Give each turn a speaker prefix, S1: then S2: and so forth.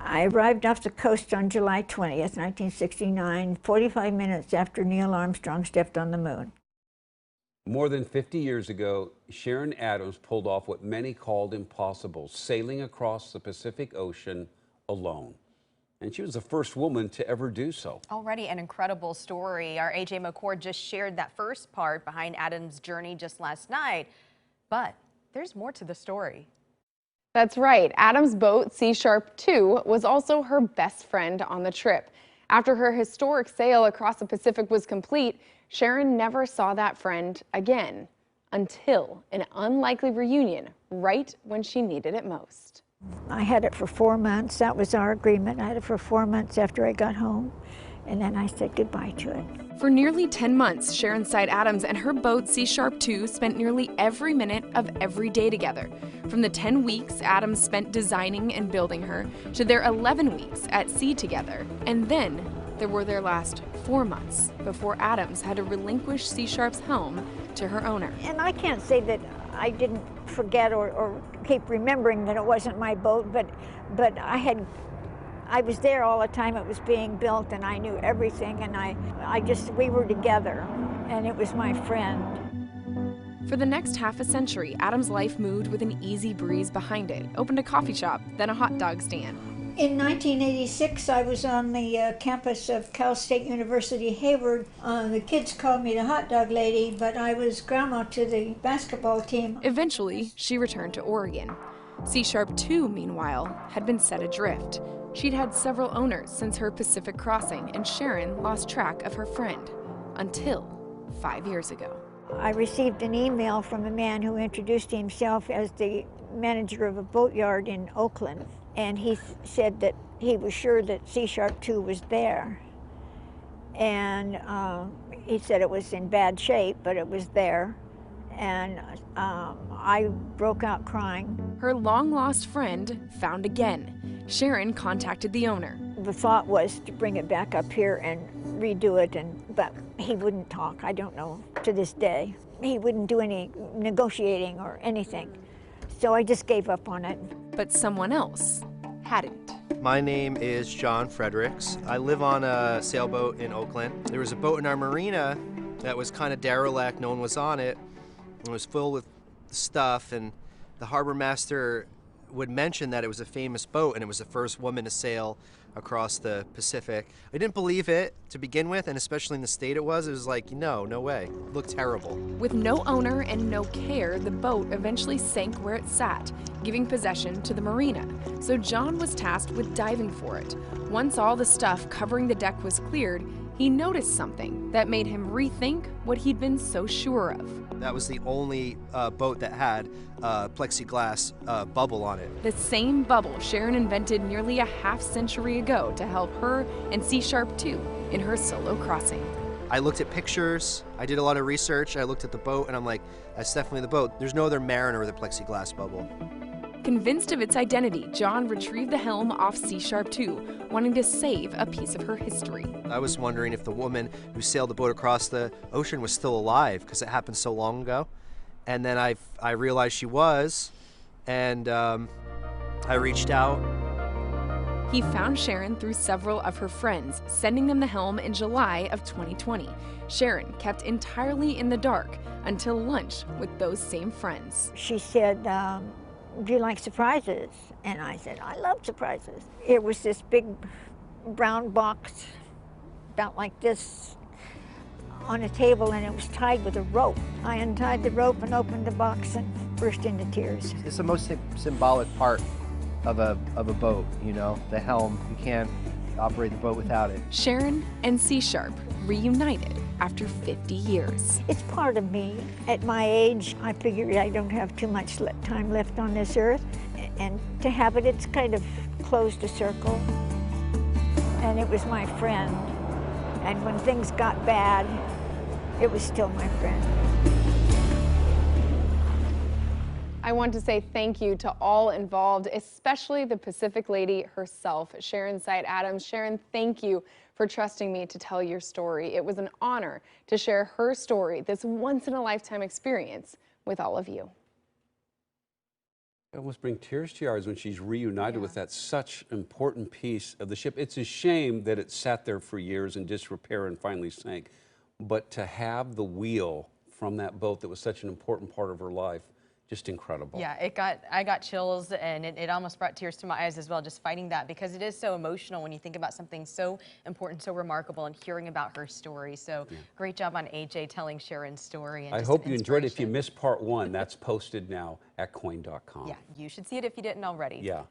S1: I arrived off the coast on July 20th, 1969, 45 minutes after Neil Armstrong stepped on the moon.
S2: More than 50 years ago, Sharon Adams pulled off what many called impossible, sailing across the Pacific Ocean alone. And she was the first woman to ever do so.
S3: Already an incredible story. Our AJ McCord just shared that first part behind Adams' journey just last night. But there's more to the story.
S4: That's right. Adams' boat, Sea Sharp 2, was also her best friend on the trip. After her historic sail across the Pacific was complete, Sharon never saw that friend again until an unlikely reunion right when she needed it most.
S1: I had it for 4 months. That was our agreement. I had it for 4 months after I got home, and then I said goodbye to it.
S4: For nearly 10 months, Sharon Side Adams and her boat, Sea Sharp 2, spent nearly every minute of every day together. From the 10 weeks Adams spent designing and building her, to their 11 weeks at sea together. And then there were their last 4 months before Adams had to relinquish Sea Sharp's helm to her owner.
S1: And I can't say that I didn't forget or keep remembering that it wasn't my boat, but I was there all the time it was being built, and I knew everything, and we were together, and it was my friend.
S4: For the next half a century, Adams' life moved with an easy breeze behind it. Opened a coffee shop, then a hot dog stand.
S1: In 1986, I was on the campus of Cal State University, Hayward. The kids called me the hot dog lady, but I was grandma to the basketball team.
S4: Eventually, she returned to Oregon. Sea Sharp 2, meanwhile, had been set adrift. She'd had several owners since her Pacific crossing, and Sharon lost track of her friend until 5 years ago.
S1: I received an email from a man who introduced himself as the manager of a boatyard in Oakland, and he said that he was sure that Sea Sharp 2 was there. And he said it was in bad shape, but it was there. And I broke out crying.
S4: Her long-lost friend found again. Sharon contacted the owner.
S1: The thought was to bring it back up here and redo it, but he wouldn't talk. I don't know to this day. He wouldn't do any negotiating or anything. So I just gave up on it.
S4: But someone else hadn't.
S5: My name is John Fredericks. I live on a sailboat in Oakland. There was a boat in our marina that was kind of derelict. No one was on it. It was filled with stuff, and the harbor master would mention that it was a famous boat and it was the first woman to sail across the Pacific. I didn't believe it to begin with, and especially in the state it was like, no way. It looked terrible.
S4: With no owner and no care, the boat eventually sank where it sat, giving possession to the marina. So John was tasked with diving for it. Once all the stuff covering the deck was cleared, he noticed something that made him rethink what he'd been so sure of.
S5: That was the only boat that had a plexiglass bubble on it.
S4: The same bubble Sharon invented nearly a half-century ago to help her and Sea Sharp 2 in her solo crossing.
S5: I looked at pictures, I did a lot of research, I looked at the boat, and I'm like, that's definitely the boat. There's no other mariner with a plexiglass bubble.
S4: Convinced of its identity, John retrieved the helm off Sea Sharp 2, wanting to save a piece of her history.
S5: I was wondering if the woman who sailed the boat across the ocean was still alive, because it happened so long ago. And then I realized she was, and I reached out.
S4: He found Sharon through several of her friends, sending them the helm in July of 2020. Sharon kept entirely in the dark until lunch with those same friends.
S1: She said, do you like surprises? And I said, I love surprises. It was this big brown box, about like this, on a table, and it was tied with a rope. I untied the rope and opened the box and burst into tears.
S5: It's the most symbolic part of a boat, you know, the helm. You can't operate the boat without it.
S4: Sharon and Sea Sharp reunited after 50 years.
S1: It's part of me. At my age, I figured I don't have too much time left on this earth, and to have it, it's kind of closed a circle. And it was my friend, and when things got bad, it was still my friend.
S4: I want to say thank you to all involved, especially the Pacific lady herself, Sharon Side Adams. Sharon, thank you for trusting me to tell your story. It was an honor to share her story, this once-in-a-lifetime experience, with all of you.
S2: It almost bring tears to your eyes when she's reunited with that such important piece of the ship. It's a shame that it sat there for years in disrepair and finally sank. But to have the wheel from that boat that was such an important part of her life, just incredible.
S3: Yeah, I got chills, and it almost brought tears to my eyes as well, just fighting that, because it is so emotional when you think about something so important, so remarkable, and hearing about her story. So great job on AJ telling Sharon's story. And
S2: I
S3: just
S2: hope
S3: an
S2: you enjoyed it. If you
S3: inspiration.
S2: missed part one, that's posted now at coin.com.
S3: Yeah, you should see it if you didn't already.
S2: Yeah.